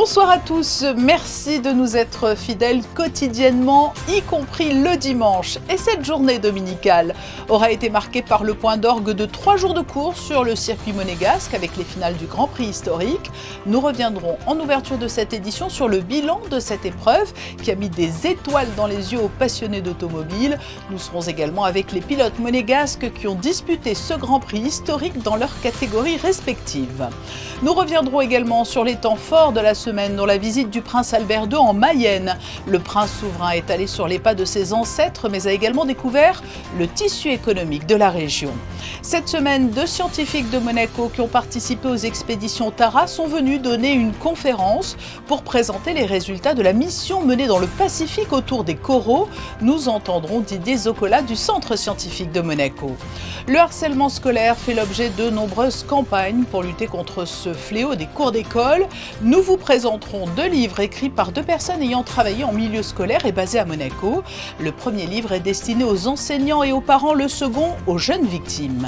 Bonsoir à tous, merci de nous être fidèles quotidiennement, y compris le dimanche. Et cette journée dominicale aura été marquée par le point d'orgue de 3 jours de course sur le circuit monégasque avec les finales du Grand Prix historique. Nous reviendrons en ouverture de cette édition sur le bilan de cette épreuve qui a mis des étoiles dans les yeux aux passionnés d'automobile. Nous serons également avec les pilotes monégasques qui ont disputé ce Grand Prix historique dans leurs catégories respectives. Nous reviendrons également sur les temps forts de la semaine, dont la visite du prince Albert II en Mayenne. Le prince souverain est allé sur les pas de ses ancêtres, mais a également découvert le tissu économique de la région. Cette semaine, 2 scientifiques de Monaco qui ont participé aux expéditions Tara sont venus donner une conférence pour présenter les résultats de la mission menée dans le Pacifique autour des coraux. Nous entendrons Didier Zoccola du Centre scientifique de Monaco. Le harcèlement scolaire fait l'objet de nombreuses campagnes pour lutter contre ce fléau des cours d'école. Nous vous présenterons 2 livres écrits par 2 personnes ayant travaillé en milieu scolaire et basées à Monaco. Le premier livre est destiné aux enseignants et aux parents, le second aux jeunes victimes.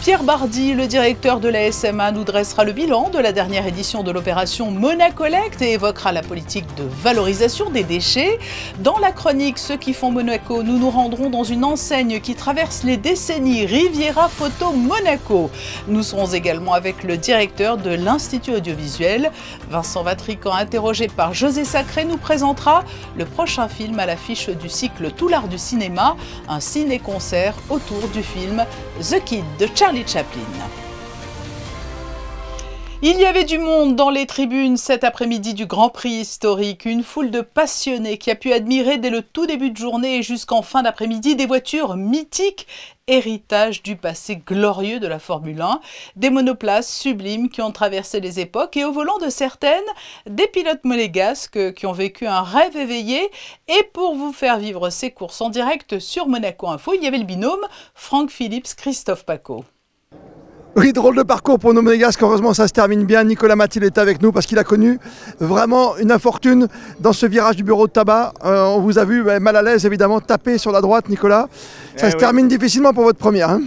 Pierre Bardy, le directeur de la SMA, nous dressera le bilan de la dernière édition de l'opération Monacollecte et évoquera la politique de valorisation des déchets. Dans la chronique Ceux qui font Monaco, nous nous rendrons dans une enseigne qui traverse les décennies, Riviera Photo Monaco. Nous serons également avec le directeur de l'Institut audiovisuel. Vincent Vatrican, interrogé par José Sacré, nous présentera le prochain film à l'affiche du cycle Tout l'art du cinéma, un ciné-concert autour du film The Kid de Charlie Chaplin. Il y avait du monde dans les tribunes cet après-midi du Grand Prix historique, une foule de passionnés qui a pu admirer dès le tout début de journée et jusqu'en fin d'après-midi des voitures mythiques, héritage du passé glorieux de la Formule 1, des monoplaces sublimes qui ont traversé les époques et au volant de certaines, des pilotes monégasques qui ont vécu un rêve éveillé. Et pour vous faire vivre ces courses en direct sur Monaco Info, il y avait le binôme Franck Phillips, Christophe Paco. Oui, drôle de parcours pour nos monégasques. Heureusement, ça se termine bien. Nicolas Mathilde est avec nous parce qu'il a connu vraiment une infortune dans ce virage du bureau de tabac. On vous a vu mal à l'aise, évidemment, taper sur la droite, Nicolas. Ça se termine difficilement pour votre première. Hein.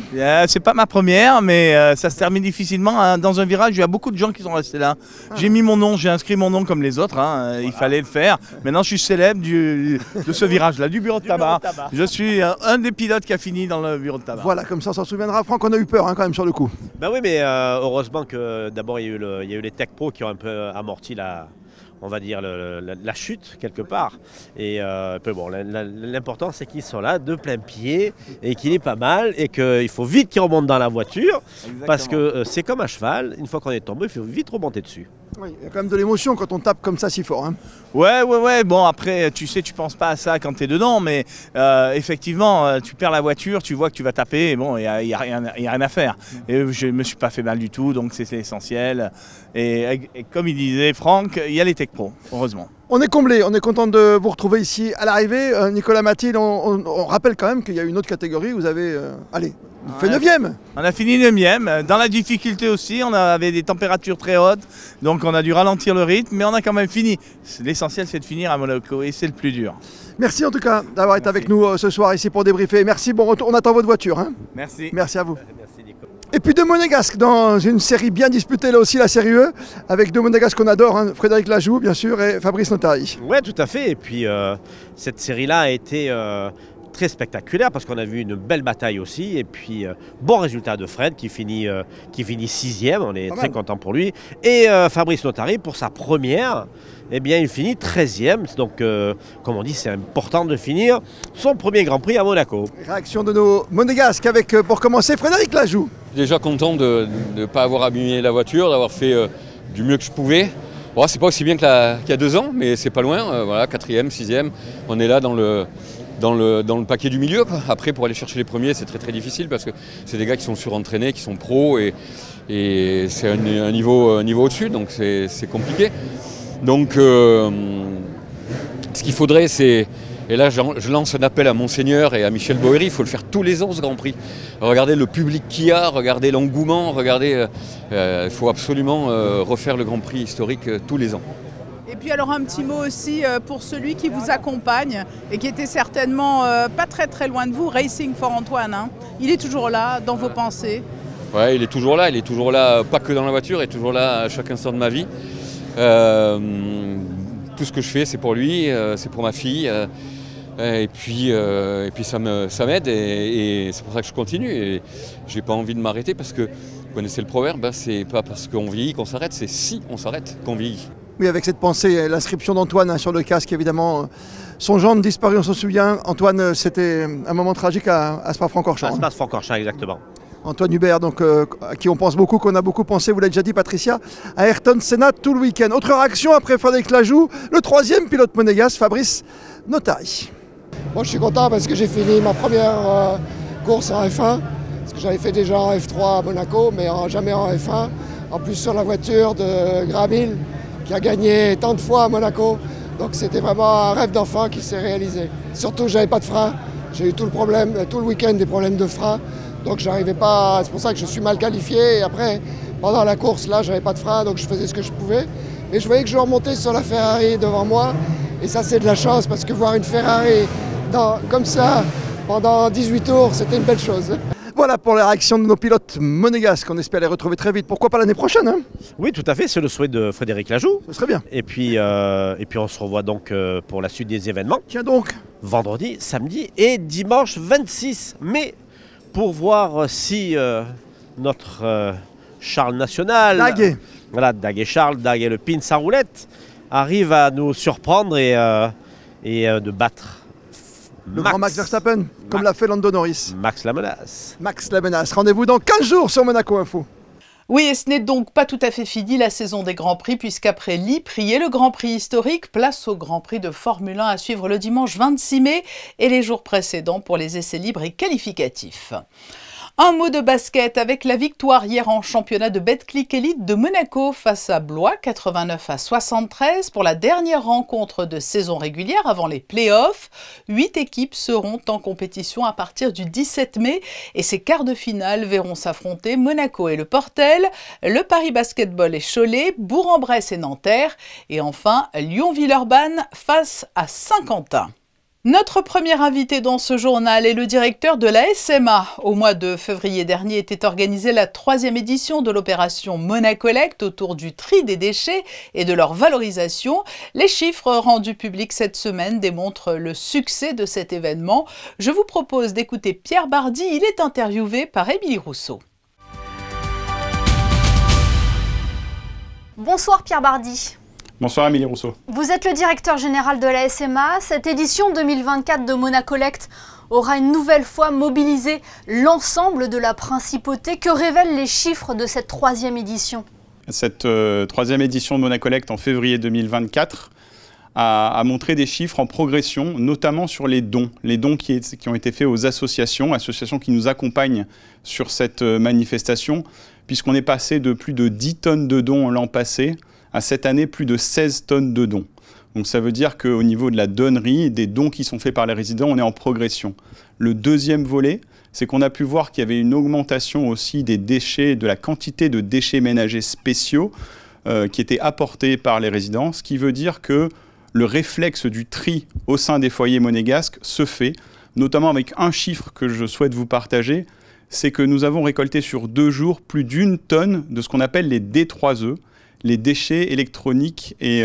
C'est pas ma première, mais ça se termine difficilement. Hein. Dans un virage, il y a beaucoup de gens qui sont restés là. J'ai mis mon nom, j'ai inscrit mon nom comme les autres. Hein. Il fallait le faire. Maintenant, je suis célèbre de ce virage-là, du bureau de tabac. Je suis un des pilotes qui a fini dans le bureau de tabac. Voilà, comme ça, on s'en souviendra. Franck, on a eu peur hein, quand même sur le coup. Ben oui, mais heureusement que d'abord il y a eu les Tech Pro qui ont un peu amorti on va dire la chute quelque part. Et bon, l'important c'est qu'ils sont là de plein pied et qu'il est pas mal et qu'il faut vite qu'ils remontent dans la voiture. Exactement. Parce que c'est comme un cheval, une fois qu'on est tombé, il faut vite remonter dessus. Oui, il y a quand même de l'émotion quand on tape comme ça si fort. Hein. Ouais. Bon, après, tu sais, tu penses pas à ça quand tu es dedans, mais effectivement, tu perds la voiture, tu vois que tu vas taper, et bon, il n'y a rien à faire. Et je me suis pas fait mal du tout, donc c'est essentiel. Et comme il disait Franck, il y a les Tech Pro, heureusement. On est comblé, on est content de vous retrouver ici à l'arrivée. Nicolas Mathilde, on rappelle quand même qu'il y a une autre catégorie, vous avez... allez, vous faites 9e. On a fini 9e, dans la difficulté aussi, on avait des températures très hautes, donc on a dû ralentir le rythme, mais on a quand même fini. L'essentiel c'est de finir à Monaco et c'est le plus dur. Merci en tout cas d'avoir été avec nous ce soir ici pour débriefer. Merci, bon retour, on attend votre voiture. Hein. Merci. Merci à vous. Merci Nico. Et puis 2 monégasques dans une série bien disputée là aussi, la série E, avec 2 monégasques qu'on adore, hein, Frédéric Lajoux bien sûr et Fabrice Notari. Ouais, tout à fait. Et puis cette série-là a été très spectaculaire parce qu'on a vu une belle bataille aussi. Et puis bon résultat de Fred qui finit 6e, on est très content pour lui. Et Fabrice Notari pour sa première. Eh bien, il finit 13e, donc comme on dit, c'est important de finir son premier Grand Prix à Monaco. Réaction de nos monégasques avec, pour commencer, Frédéric Lajoux. Déjà content de ne pas avoir abîmé la voiture, d'avoir fait du mieux que je pouvais. Bon, c'est pas aussi bien qu'il y a 2 ans, mais c'est pas loin. Voilà, 4e, 6e, on est là dans le paquet du milieu. Quoi. Après, pour aller chercher les premiers, c'est très difficile parce que c'est des gars qui sont surentraînés, qui sont pros et c'est un niveau au-dessus, donc c'est compliqué. Donc, ce qu'il faudrait, c'est, et là je lance un appel à Monseigneur et à Michel Boéry, il faut le faire tous les ans ce Grand Prix. Regardez le public qu'il y a, regardez l'engouement, regardez, il faut absolument refaire le Grand Prix historique tous les ans. Et puis alors un petit mot aussi pour celui qui vous accompagne et qui était certainement pas très loin de vous, Racing for Antoine. Hein. Il est toujours là, dans vos pensées. Ouais, il est toujours là, pas que dans la voiture, il est toujours là à chaque instant de ma vie. Tout ce que je fais, c'est pour lui, c'est pour ma fille. Et puis ça m'aide et c'est pour ça que je continue. Et j'ai pas envie de m'arrêter parce que, vous connaissez le proverbe, c'est pas parce qu'on vieillit qu'on s'arrête, c'est si on s'arrête qu'on vieillit. Oui, avec cette pensée, l'inscription d'Antoine sur le casque, évidemment. Son gendre disparu, on s'en souvient. Antoine, c'était un moment tragique à Spa-Francorchamps. À Spa-Francorchamps, exactement. Antoine Hubert, donc, à qui on pense beaucoup, qu'on a beaucoup pensé, vous l'avez déjà dit Patricia, à Ayrton Senna tout le week-end. Autre réaction après Frédéric Lajou, le troisième pilote monégasque, Fabrice Notari. Moi je suis content parce que j'ai fini ma première course en F1, parce que j'avais fait déjà en F3 à Monaco, mais jamais en F1. En plus sur la voiture de Graham Hill, qui a gagné tant de fois à Monaco. Donc c'était vraiment un rêve d'enfant qui s'est réalisé. Surtout j'avais pas de frein, j'ai eu tout le week-end des problèmes de frein. Donc j'arrivais pas, c'est pour ça que je suis mal qualifié. Et après, pendant la course, là, j'avais pas de frein, donc je faisais ce que je pouvais. Mais je voyais que je remontais sur la Ferrari devant moi. Et ça, c'est de la chance, parce que voir une Ferrari comme ça, pendant 18 tours, c'était une belle chose. Voilà pour les réactions de nos pilotes monégasques. On espère les retrouver très vite. Pourquoi pas l'année prochaine, hein? Oui, tout à fait. C'est le souhait de Frédéric Lajou. Ce serait bien. Et puis on se revoit donc pour la suite des événements. Tiens donc. Vendredi, samedi et dimanche 26 mai. Pour voir si notre Charles National, Daguet. Voilà, Daguet Charles, Daguet le pins à roulette, arrive à nous surprendre et de battre le grand Max Verstappen, comme l'a fait Lando Norris. Max la menace. Max la menace. Rendez-vous dans 15 jours sur Monaco Info. Oui, et ce n'est donc pas tout à fait fini la saison des Grands Prix, puisqu'après l'Ypres et le Grand Prix historique, place au Grand Prix de Formule 1 à suivre le dimanche 26 mai et les jours précédents pour les essais libres et qualificatifs. Un mot de basket avec la victoire hier en championnat de Betclic Elite de Monaco face à Blois, 89-73 pour la dernière rencontre de saison régulière avant les playoffs. 8 équipes seront en compétition à partir du 17 mai et ces quarts de finale verront s'affronter Monaco et le Portel, le Paris Basketball et Cholet, Bourg-en-Bresse et Nanterre et enfin Lyon-Villeurbanne face à Saint-Quentin. Notre premier invité dans ce journal est le directeur de la SMA. Au mois de février dernier était organisée la 3e édition de l'opération Monacollect autour du tri des déchets et de leur valorisation. Les chiffres rendus publics cette semaine démontrent le succès de cet événement. Je vous propose d'écouter Pierre Bardy, il est interviewé par Émilie Rousseau. Bonsoir Pierre Bardy. Bonsoir Émilie Rousseau. Vous êtes le directeur général de la SMA. Cette édition 2024 de Monacollect aura une nouvelle fois mobilisé l'ensemble de la principauté. Que révèlent les chiffres de cette 3e édition? Cette 3e édition de Monacollect en février 2024 a montré des chiffres en progression, notamment sur les dons qui ont été faits aux associations qui nous accompagnent sur cette manifestation, puisqu'on est passé de plus de 10 tonnes de dons l'an passé à cette année plus de 16 tonnes de dons. Donc ça veut dire qu'au niveau de la donnerie, des dons qui sont faits par les résidents, on est en progression. Le deuxième volet, c'est qu'on a pu voir qu'il y avait une augmentation aussi des déchets, de la quantité de déchets ménagers spéciaux qui étaient apportés par les résidents, ce qui veut dire que le réflexe du tri au sein des foyers monégasques se fait, notamment avec un chiffre que je souhaite vous partager, c'est que nous avons récolté sur 2 jours plus d'1 tonne de ce qu'on appelle les D3E, les déchets électroniques et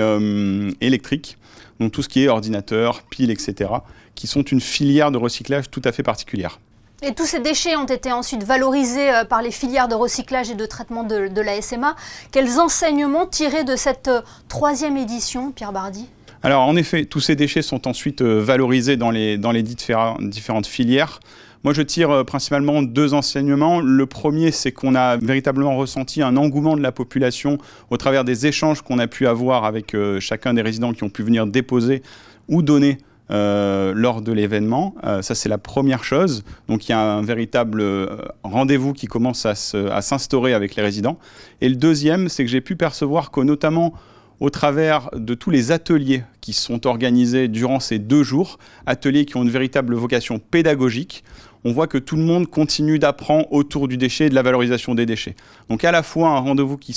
électriques, donc tout ce qui est ordinateur, piles, etc., qui sont une filière de recyclage tout à fait particulière. Et tous ces déchets ont été ensuite valorisés par les filières de recyclage et de traitement de la SMA. Quels enseignements tirés de cette 3e édition, Pierre Bardy? Alors en effet, tous ces déchets sont ensuite valorisés dans les différentes filières. Moi, je tire principalement 2 enseignements. Le premier, c'est qu'on a véritablement ressenti un engouement de la population au travers des échanges qu'on a pu avoir avec chacun des résidents qui ont pu venir déposer ou donner lors de l'événement. Ça, c'est la première chose. Donc, il y a un véritable rendez-vous qui commence à s'instaurer avec les résidents. Et le deuxième, c'est que j'ai pu percevoir que notamment au travers de tous les ateliers qui sont organisés durant ces 2 jours, ateliers qui ont une véritable vocation pédagogique, on voit que tout le monde continue d'apprendre autour du déchet et de la valorisation des déchets. Donc à la fois un rendez-vous qui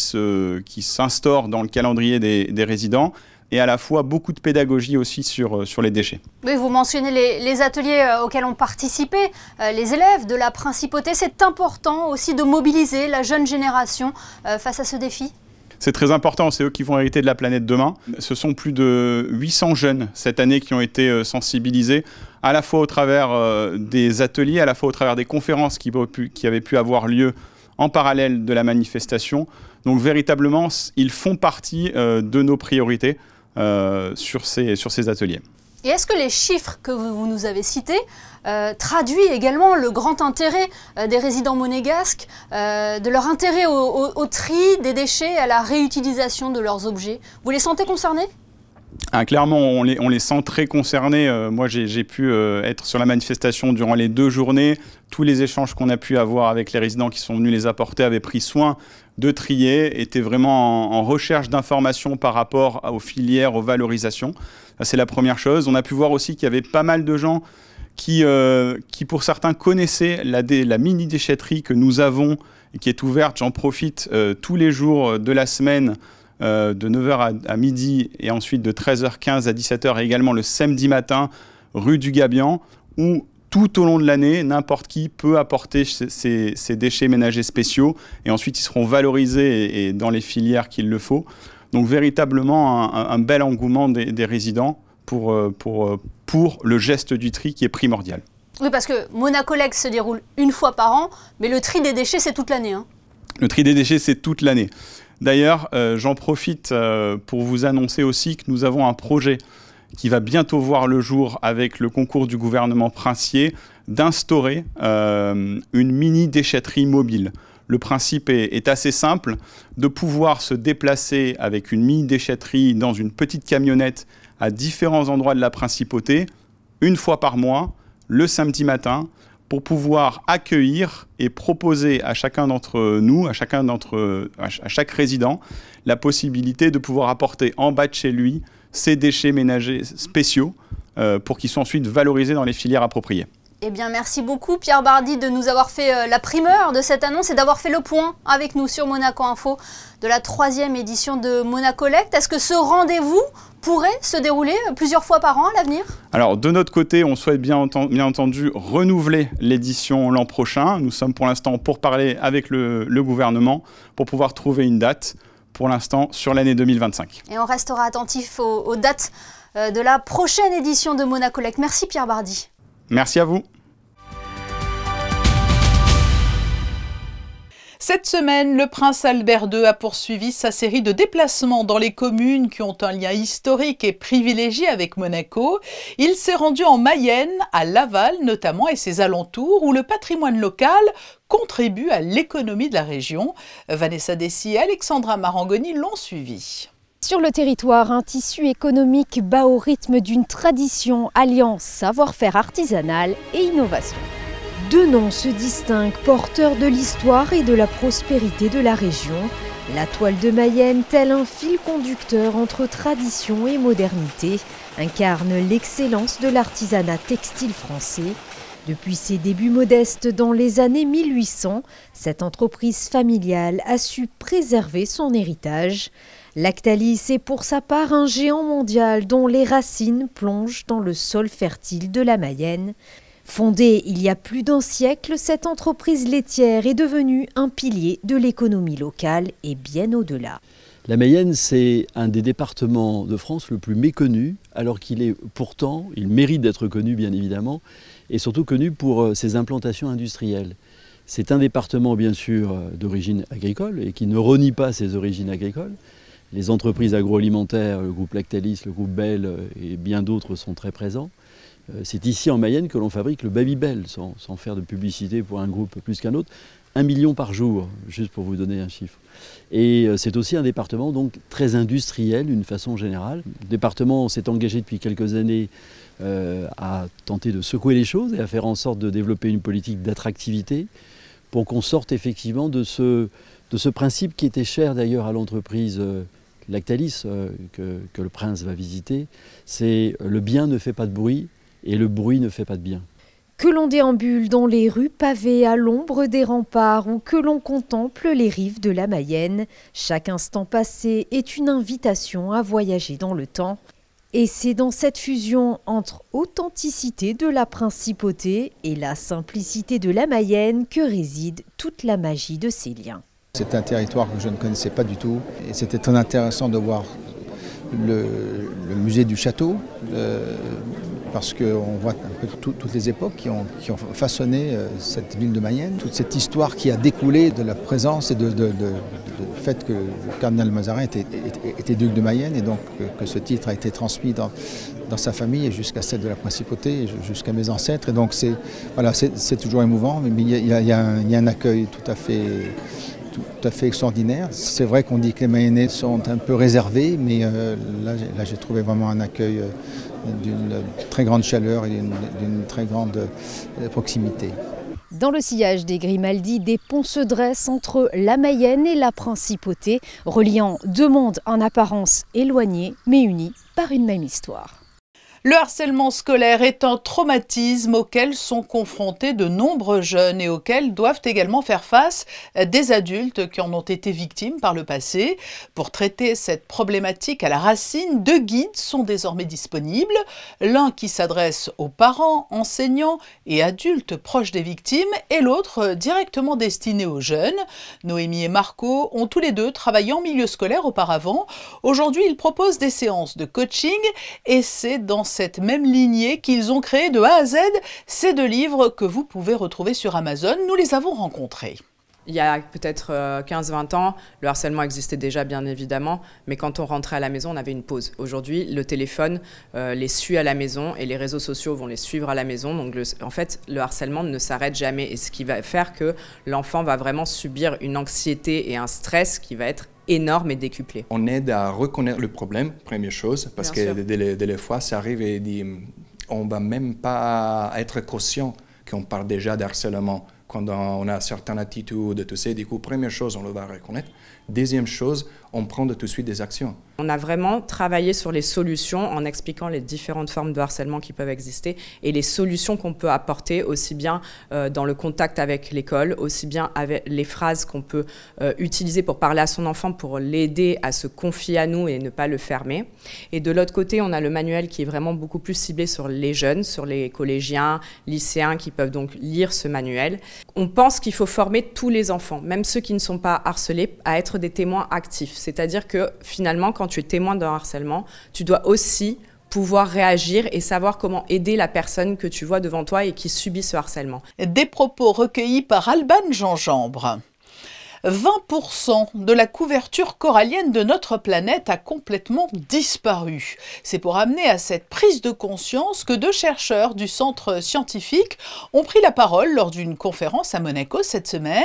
s'instaure dans le calendrier des résidents et à la fois beaucoup de pédagogie aussi sur les déchets. Oui, vous mentionnez les ateliers auxquels ont participé les élèves de la principauté. C'est important aussi de mobiliser la jeune génération face à ce défi. C'est très important, c'est eux qui vont hériter de la planète demain. Ce sont plus de 800 jeunes cette année qui ont été sensibilisés, à la fois au travers des ateliers, à la fois au travers des conférences qui avaient pu avoir lieu en parallèle de la manifestation. Donc véritablement, ils font partie de nos priorités sur ces ateliers. Et est-ce que les chiffres que vous nous avez cités traduisent également le grand intérêt des résidents monégasques, de leur intérêt au tri des déchets, à la réutilisation de leurs objets? Vous les sentez concernés? Clairement, on les sent très concernés. Moi, j'ai pu être sur la manifestation durant les 2 journées. Tous les échanges qu'on a pu avoir avec les résidents qui sont venus les apporter avaient pris soin de trier, étaient vraiment en recherche d'informations par rapport aux filières, aux valorisations. C'est la première chose. On a pu voir aussi qu'il y avait pas mal de gens qui pour certains, connaissaient la mini-déchetterie que nous avons et qui est ouverte, j'en profite, tous les jours de la semaine, de 9h à midi et ensuite de 13h15 à 17h et également le samedi matin, rue du Gabian, où tout au long de l'année, n'importe qui peut apporter ces déchets ménagers spéciaux et ensuite ils seront valorisés et dans les filières qu'il le faut. Donc véritablement un bel engouement des résidents pour le geste du tri qui est primordial. Oui, parce que Monacolect se déroule une fois par an, mais le tri des déchets, c'est toute l'année. Hein. Le tri des déchets, c'est toute l'année. D'ailleurs, j'en profite pour vous annoncer aussi que nous avons un projet qui va bientôt voir le jour avec le concours du gouvernement princier d'instaurer une mini-déchetterie mobile. Le principe est assez simple, de pouvoir se déplacer avec une mini-déchetterie dans une petite camionnette à différents endroits de la principauté, une fois par mois, le samedi matin, pour pouvoir accueillir et proposer à chacun d'entre nous, à chaque résident, la possibilité de pouvoir apporter en bas de chez lui ces déchets ménagers spéciaux pour qu'ils soient ensuite valorisés dans les filières appropriées. Eh bien, merci beaucoup Pierre Bardy de nous avoir fait la primeur de cette annonce et d'avoir fait le point avec nous sur Monaco Info de la 3e édition de Monacolect. Est-ce que ce rendez-vous pourrait se dérouler plusieurs fois par an à l'avenir? Alors, de notre côté, on souhaite bien entendu renouveler l'édition l'an prochain. Nous sommes pour l'instant pour parler avec le gouvernement pour pouvoir trouver une date, pour l'instant, sur l'année 2025. Et on restera attentif aux dates de la prochaine édition de Monacolect. Merci Pierre Bardy. Merci à vous. Cette semaine, le prince Albert II a poursuivi sa série de déplacements dans les communes qui ont un lien historique et privilégié avec Monaco. Il s'est rendu en Mayenne, à Laval notamment et ses alentours, où le patrimoine local contribue à l'économie de la région. Vanessa Dessy et Alexandra Marangoni l'ont suivi. Sur le territoire, un tissu économique bat au rythme d'une tradition alliant savoir-faire artisanal et innovation. 2 noms se distinguent, porteurs de l'histoire et de la prospérité de la région. La toile de Mayenne, tel un fil conducteur entre tradition et modernité, incarne l'excellence de l'artisanat textile français. Depuis ses débuts modestes dans les années 1800, cette entreprise familiale a su préserver son héritage. Lactalis est pour sa part un géant mondial dont les racines plongent dans le sol fertile de la Mayenne. Fondée il y a plus d'1 siècle, cette entreprise laitière est devenue un pilier de l'économie locale et bien au-delà. La Mayenne, c'est un des départements de France le plus méconnu, alors qu'il est pourtant, il mérite d'être connu bien évidemment, et surtout connu pour ses implantations industrielles. C'est un département bien sûr d'origine agricole et qui ne renie pas ses origines agricoles. Les entreprises agroalimentaires, le groupe Lactalis, le groupe Bell et bien d'autres sont très présents. C'est ici en Mayenne que l'on fabrique le Babybel, sans faire de publicité pour un groupe plus qu'un autre. 1 million par jour, juste pour vous donner un chiffre. Et c'est aussi un département donc très industriel d'une façon générale. Le département s'est engagé depuis quelques années à tenter de secouer les choses et à faire en sorte de développer une politique d'attractivité pour qu'on sorte effectivement de ce principe qui était cher d'ailleurs à l'entreprise Lactalis que le prince va visiter. C'est le bien ne fait pas de bruit et le bruit ne fait pas de bien. Que l'on déambule dans les rues pavées à l'ombre des remparts ou que l'on contemple les rives de la Mayenne, chaque instant passé est une invitation à voyager dans le temps. Et c'est dans cette fusion entre authenticité de la principauté et la simplicité de la Mayenne que réside toute la magie de ces liens. C'est un territoire que je ne connaissais pas du tout et c'était très intéressant de voir le musée du château parce qu'on voit un peu toutes les époques qui ont façonné cette ville de Mayenne, toute cette histoire qui a découlé de la présence et du fait que le cardinal Mazarin était duc de Mayenne et donc que ce titre a été transmis dans sa famille et jusqu'à celle de la principauté, jusqu'à mes ancêtres. Et donc c'est toujours émouvant, mais il y a un accueil tout à fait extraordinaire. C'est vrai qu'on dit que les Mayennais sont un peu réservés, mais là j'ai trouvé vraiment un accueil d'une très grande chaleur et d'une très grande proximité. Dans le sillage des Grimaldi, des ponts se dressent entre la Mayenne et la Principauté, reliant deux mondes en apparence éloignés, mais unis par une même histoire. Le harcèlement scolaire est un traumatisme auquel sont confrontés de nombreux jeunes et auquel doivent également faire face des adultes qui en ont été victimes par le passé. Pour traiter cette problématique à la racine, 2 guides sont désormais disponibles. L'un qui s'adresse aux parents, enseignants et adultes proches des victimes et l'autre directement destiné aux jeunes. Noémie et Marco ont tous les deux travaillé en milieu scolaire auparavant. Aujourd'hui, ils proposent des séances de coaching et c'est dans cette même lignée qu'ils ont créé de A à Z ces 2 livres que vous pouvez retrouver sur Amazon. Nous les avons rencontrés. Il y a peut-être 15-20 ans, le harcèlement existait déjà bien évidemment, mais quand on rentrait à la maison, on avait une pause. Aujourd'hui, le téléphone les suit à la maison et les réseaux sociaux vont les suivre à la maison. Donc en fait, le harcèlement ne s'arrête jamais et ce qui va faire que l'enfant va vraiment subir une anxiété et un stress qui va être énorme et décuplé. On aide à reconnaître le problème, première chose, parce que des fois, ça arrive et on ne va même pas être conscient qu'on parle déjà d'harcèlement. Quand on a certaines attitudes, tout ça, du coup, première chose, on le va reconnaître. Deuxième chose, on prend tout de suite des actions. On a vraiment travaillé sur les solutions en expliquant les différentes formes de harcèlement qui peuvent exister et les solutions qu'on peut apporter aussi bien dans le contact avec l'école, aussi bien avec les phrases qu'on peut utiliser pour parler à son enfant, pour l'aider à se confier à nous et ne pas le fermer. Et de l'autre côté, on a le manuel qui est vraiment beaucoup plus ciblé sur les jeunes, sur les collégiens, lycéens qui peuvent donc lire ce manuel. On pense qu'il faut former tous les enfants, même ceux qui ne sont pas harcelés, à être des témoins actifs. C'est-à-dire que finalement, quand tu es témoin d'un harcèlement, tu dois aussi pouvoir réagir et savoir comment aider la personne que tu vois devant toi et qui subit ce harcèlement. Des propos recueillis par Alban Gingembre. 20% de la couverture corallienne de notre planète a complètement disparu. C'est pour amener à cette prise de conscience que 2 chercheurs du centre scientifique ont pris la parole lors d'une conférence à Monaco cette semaine.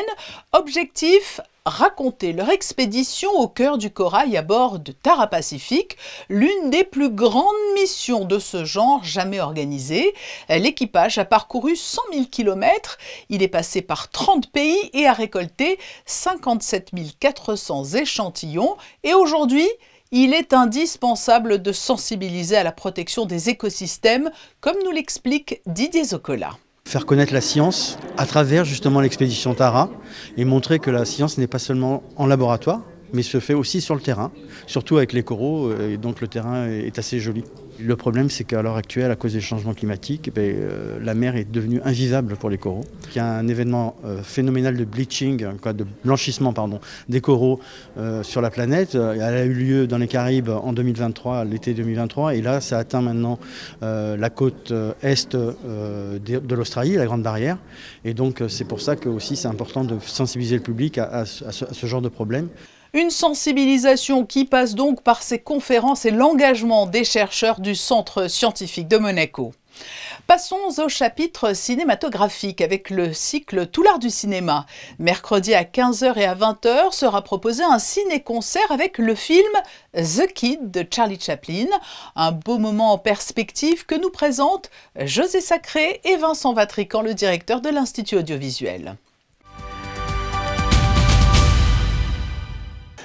Objectif: raconter leur expédition au cœur du corail à bord de Tara Pacific, l'une des plus grandes missions de ce genre jamais organisée. L'équipage a parcouru 100 000 km, il est passé par 30 pays et a récolté 57 400 échantillons. Et aujourd'hui, il est indispensable de sensibiliser à la protection des écosystèmes, comme nous l'explique Didier Zoccola. Faire connaître la science à travers justement l'expédition Tara et montrer que la science n'est pas seulement en laboratoire, mais se fait aussi sur le terrain, surtout avec les coraux, et donc le terrain est assez joli. Le problème, c'est qu'à l'heure actuelle, à cause des changements climatiques, la mer est devenue invivable pour les coraux. Il y a un événement phénoménal de bleaching, de blanchissement des coraux sur la planète. Elle a eu lieu dans les Caraïbes en 2023, l'été 2023, et là, ça atteint maintenant la côte est de l'Australie, la Grande Barrière. Et donc, c'est pour ça que aussi c'est important de sensibiliser le public à ce genre de problème. Une sensibilisation qui passe donc par ces conférences et l'engagement des chercheurs du Centre scientifique de Monaco. Passons au chapitre cinématographique avec le cycle Tout l'art du cinéma. Mercredi à 15h et à 20h sera proposé un ciné-concert avec le film The Kid de Charlie Chaplin. Un beau moment en perspective que nous présentent José Sacré et Vincent Vatrican, le directeur de l'Institut audiovisuel.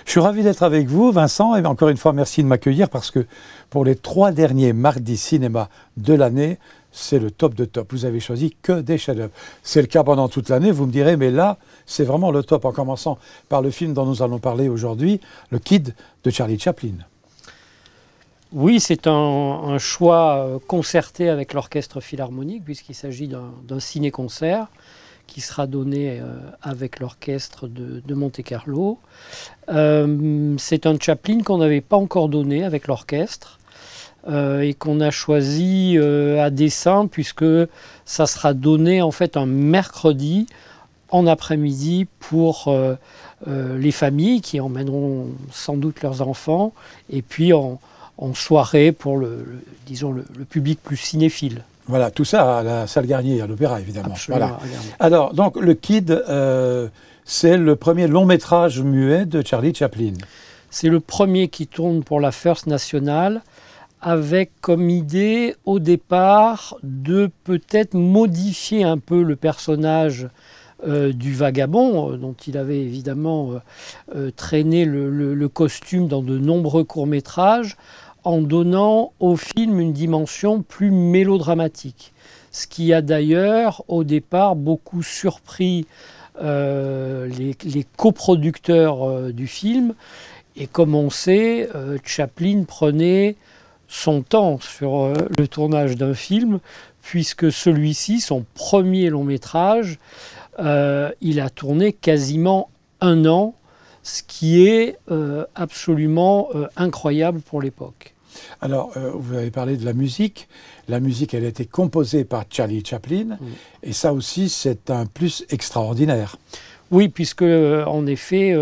Je suis ravi d'être avec vous, Vincent, et encore une fois, merci de m'accueillir parce que pour les 3 derniers mardis cinéma de l'année, c'est le top de top. Vous avez choisi que des chefs-d'œuvre. C'est le cas pendant toute l'année, vous me direz, mais là, c'est vraiment le top, en commençant par le film dont nous allons parler aujourd'hui, Le Kid de Charlie Chaplin. Oui, c'est un choix concerté avec l'Orchestre Philharmonique, puisqu'il s'agit d'un ciné-concert qui sera donné avec l'orchestre de Monte-Carlo. C'est un Chaplin qu'on n'avait pas encore donné avec l'orchestre et qu'on a choisi à dessein, puisque ça sera donné en fait un mercredi en après-midi pour les familles qui emmèneront sans doute leurs enfants, et puis en soirée pour disons le public plus cinéphile. Voilà, tout ça à la salle Garnier, à l'Opéra évidemment. Absolument, voilà. Alors, donc le Kid, c'est le premier long métrage muet de Charlie Chaplin. C'est le premier qui tourne pour la First National, avec comme idée au départ de peut-être modifier un peu le personnage du vagabond, dont il avait évidemment traîné le costume dans de nombreux courts-métrages, en donnant au film une dimension plus mélodramatique. Ce qui a d'ailleurs au départ beaucoup surpris les coproducteurs du film. Et comme on sait, Chaplin prenait son temps sur le tournage d'un film, puisque celui-ci, son premier long métrage, il a tourné quasiment 1 an, ce qui est absolument incroyable pour l'époque. Alors, vous avez parlé de la musique. La musique, elle a été composée par Charlie Chaplin, et ça aussi, c'est un plus extraordinaire. Oui, puisque en effet,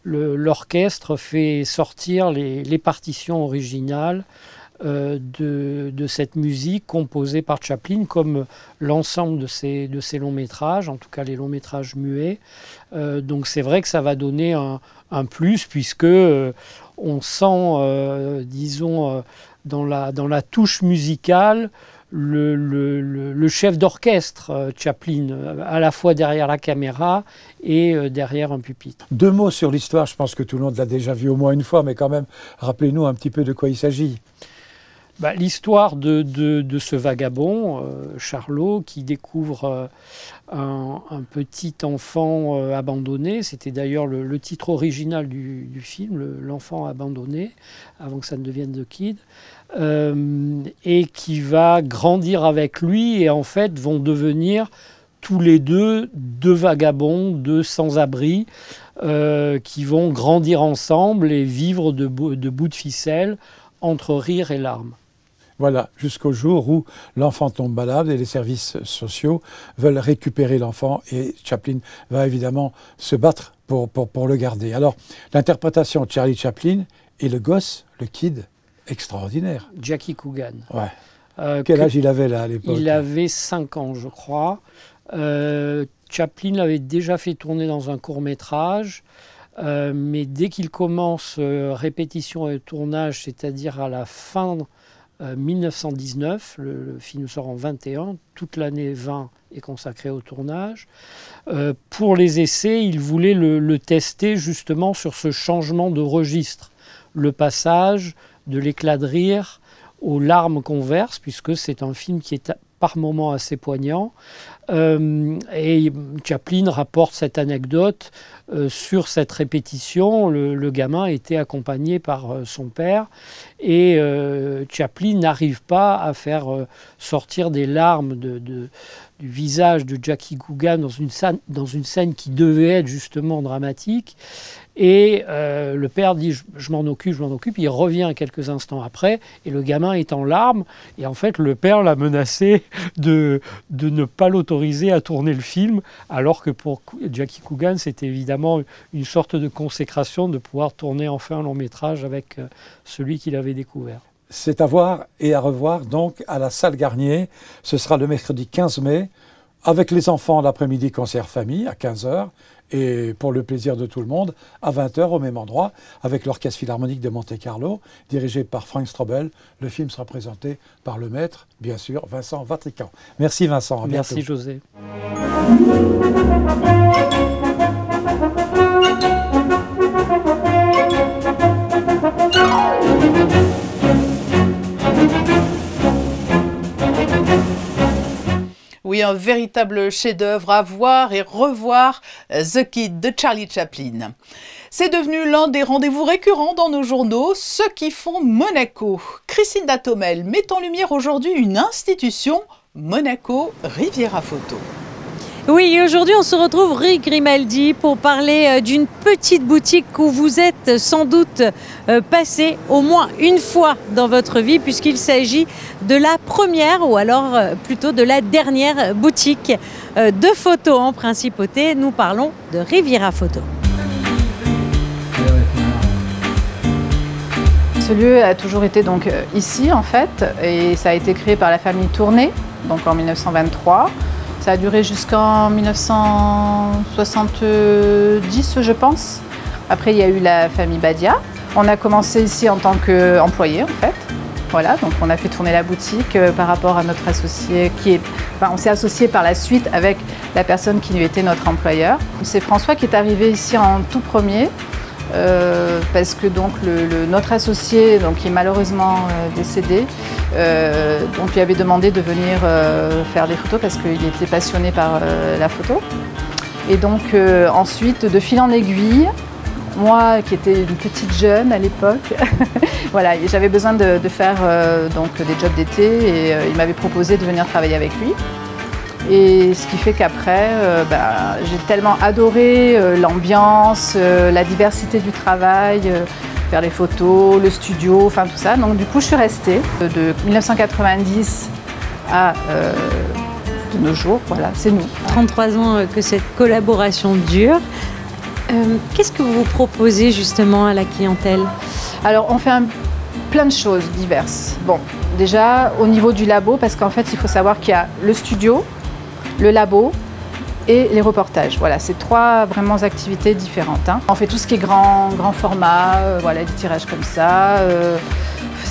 l'orchestre fait sortir les partitions originales de cette musique composée par Chaplin, comme l'ensemble de ces longs métrages, en tout cas les longs métrages muets. Donc c'est vrai que ça va donner un plus, puisque on sent, disons, dans la touche musicale, le chef d'orchestre Chaplin, à la fois derrière la caméra et derrière un pupitre. 2 mots sur l'histoire, je pense que tout le monde l'a déjà vu au moins une fois, mais quand même, rappelez-nous un petit peu de quoi il s'agit. L'histoire de ce vagabond, Charlot, qui découvre un petit enfant abandonné. C'était d'ailleurs le titre original du film, l'enfant abandonné, avant que ça ne devienne The Kid, et qui va grandir avec lui, et en fait vont devenir tous les deux vagabonds, 2 sans-abri, qui vont grandir ensemble et vivre de bouts de ficelle entre rire et larmes. Voilà, jusqu'au jour où l'enfant tombe malade et les services sociaux veulent récupérer l'enfant, et Chaplin va évidemment se battre pour le garder. Alors, l'interprétation de Charlie Chaplin et le gosse, le Kid, extraordinaire. Jackie Coogan. Ouais. Quel âge il avait là à l'époque? Il avait 5 ans, je crois. Chaplin l'avait déjà fait tourner dans un court-métrage. Mais dès qu'il commence répétition et tournage, c'est-à-dire à la fin 1919, le film sort en 21, toute l'année 20 est consacrée au tournage. Pour les essais, il voulait le tester justement sur ce changement de registre, le passage de l'éclat de rire aux larmes qu'on verse, puisque c'est un film qui est par moments assez poignant. Et Chaplin rapporte cette anecdote. Sur cette répétition, le gamin était accompagné par son père, et Chaplin n'arrive pas à faire sortir des larmes du visage de Jackie Coogan dans une scène qui devait être justement dramatique. Et le père dit je m'en occupe, il revient quelques instants après, et le gamin est en larmes, et en fait le père l'a menacé de ne pas l'autoriser à tourner le film, alors que pour Jackie Coogan c'était évidemment une sorte de consécration de pouvoir tourner enfin un long métrage avec celui qu'il avait découvert. C'est à voir et à revoir donc à la salle Garnier. Ce sera le mercredi 15 mai, avec les enfants l'après-midi concert famille à 15h, et pour le plaisir de tout le monde à 20h au même endroit, avec l'Orchestre Philharmonique de Monte-Carlo, dirigé par Frank Strobel. Le film sera présenté par le maître, bien sûr, Vincent Vatrican. Merci Vincent, à bientôt. Merci José. Oui, un véritable chef-d'œuvre à voir et revoir, The Kid de Charlie Chaplin. C'est devenu l'un des rendez-vous récurrents dans nos journaux, ceux qui font Monaco. Christine Datomel met en lumière aujourd'hui une institution, Monaco Riviera Photo. Oui, aujourd'hui on se retrouve rue Grimaldi pour parler d'une petite boutique où vous êtes sans doute passé au moins une fois dans votre vie, puisqu'il s'agit de la première ou alors plutôt de la dernière boutique de photos en principauté. Nous parlons de Riviera Photo. Ce lieu a toujours été donc ici en fait, et ça a été créé par la famille Tourné, donc en 1923. Ça a duré jusqu'en 1970, je pense. Après, il y a eu la famille Badia. On a commencé ici en tant qu'employé, en fait. Voilà, donc on a fait tourner la boutique par rapport à notre associé on s'est associé par la suite avec la personne qui était notre employeur. C'est François qui est arrivé ici en tout premier. Parce que donc notre associé, donc, qui est malheureusement décédé, donc lui avait demandé de venir faire des photos parce qu'il était passionné par la photo. Et donc ensuite, de fil en aiguille, moi qui étais une petite jeune à l'époque, voilà, j'avais besoin de faire donc des jobs d'été et il m'avait proposé de venir travailler avec lui. Et ce qui fait qu'après, j'ai tellement adoré l'ambiance, la diversité du travail, faire les photos, le studio, enfin tout ça. Donc du coup, je suis restée de 1990 à de nos jours. Voilà, c'est nous. 33 ans que cette collaboration dure. Qu'est-ce que vous proposez justement à la clientèle? Alors, on fait plein de choses diverses. Bon, déjà au niveau du labo, parce qu'en fait, il faut savoir qu'il y a le studio, le labo et les reportages. Voilà, c'est trois vraiment activités différentes. Hein. On fait tout ce qui est grand format, voilà, des tirages comme ça.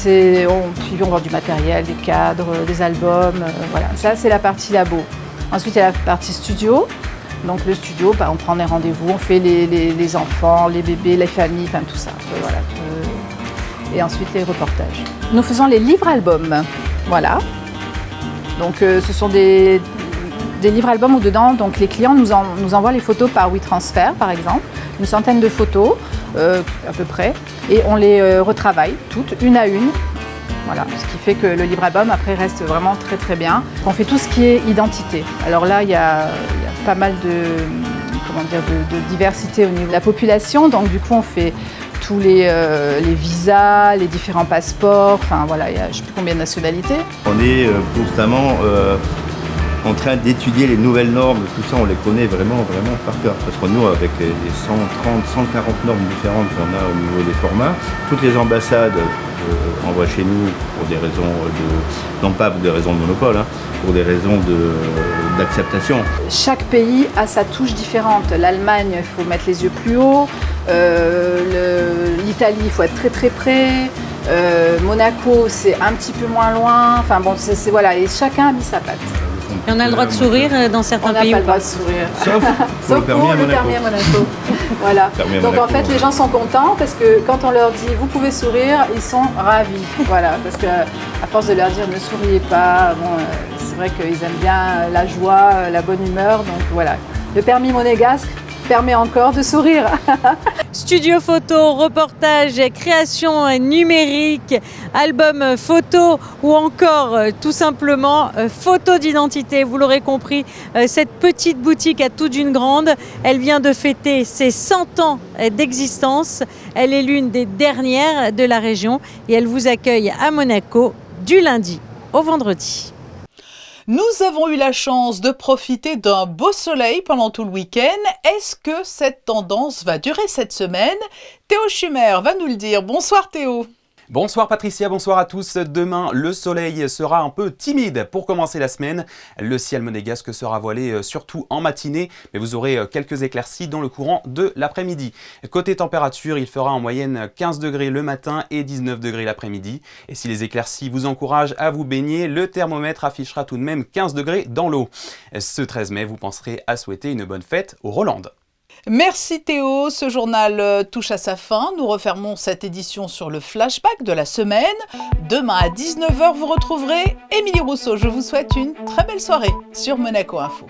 On vend du matériel, des cadres, des albums. Voilà, ça c'est la partie labo. Ensuite, il y a la partie studio. Donc le studio, on prend des rendez-vous, on fait les enfants, les bébés, les familles, enfin tout ça. Voilà. Et ensuite les reportages. Nous faisons les livres-albums. Voilà. Donc ce sont des livres-albums où dedans, donc les clients nous envoient les photos par WeTransfer, par exemple, une centaine de photos à peu près, et on les retravaille toutes, une à une. Voilà, ce qui fait que le livre-album après reste vraiment très très bien. On fait tout ce qui est identité. Alors là, il y a pas mal de diversité au niveau de la population, donc du coup on fait tous les visas, les différents passeports, enfin voilà, il y a je ne sais plus combien de nationalités. On est constamment en train d'étudier les nouvelles normes, tout ça on les connaît vraiment par cœur. Parce que nous, avec les 130, 140 normes différentes qu'on a au niveau des formats, toutes les ambassades envoient chez nous pour des raisons non pas pour des raisons de monopole, hein, pour des raisons d'acceptation. Chaque pays a sa touche différente. L'Allemagne, il faut mettre les yeux plus haut. L'Italie, il faut être très très près. Monaco, c'est un petit peu moins loin. Enfin bon, voilà, et chacun a mis sa patte. Et on a le droit de sourire dans certains pays? On n'a pas le droit de sourire. Sauf pour le permis à Monaco. Voilà. Donc en fait, les gens sont contents parce que quand on leur dit « vous pouvez sourire », ils sont ravis. Voilà, parce qu'à force de leur dire « ne souriez pas », bon, c'est vrai qu'ils aiment bien la joie, la bonne humeur. Donc voilà, le permis monégasque permet encore de sourire. Studio photo, reportage, création numérique, album photo ou encore tout simplement photo d'identité. Vous l'aurez compris, cette petite boutique à tout d'une grande, elle vient de fêter ses 100 ans d'existence. Elle est l'une des dernières de la région et elle vous accueille à Monaco du lundi au vendredi. Nous avons eu la chance de profiter d'un beau soleil pendant tout le week-end. Est-ce que cette tendance va durer cette semaine? Théo Schumer va nous le dire. Bonsoir Théo. Bonsoir Patricia, bonsoir à tous. Demain, le soleil sera un peu timide pour commencer la semaine. Le ciel monégasque sera voilé surtout en matinée, mais vous aurez quelques éclaircies dans le courant de l'après-midi. Côté température, il fera en moyenne 15 degrés le matin et 19 degrés l'après-midi. Et si les éclaircies vous encouragent à vous baigner, le thermomètre affichera tout de même 15 degrés dans l'eau. Ce 13 mai, vous penserez à souhaiter une bonne fête aux Rolandes. Merci Théo, ce journal touche à sa fin. Nous refermons cette édition sur le flashback de la semaine. Demain à 19 h, vous retrouverez Émilie Rousseau. Je vous souhaite une très belle soirée sur Monaco Info.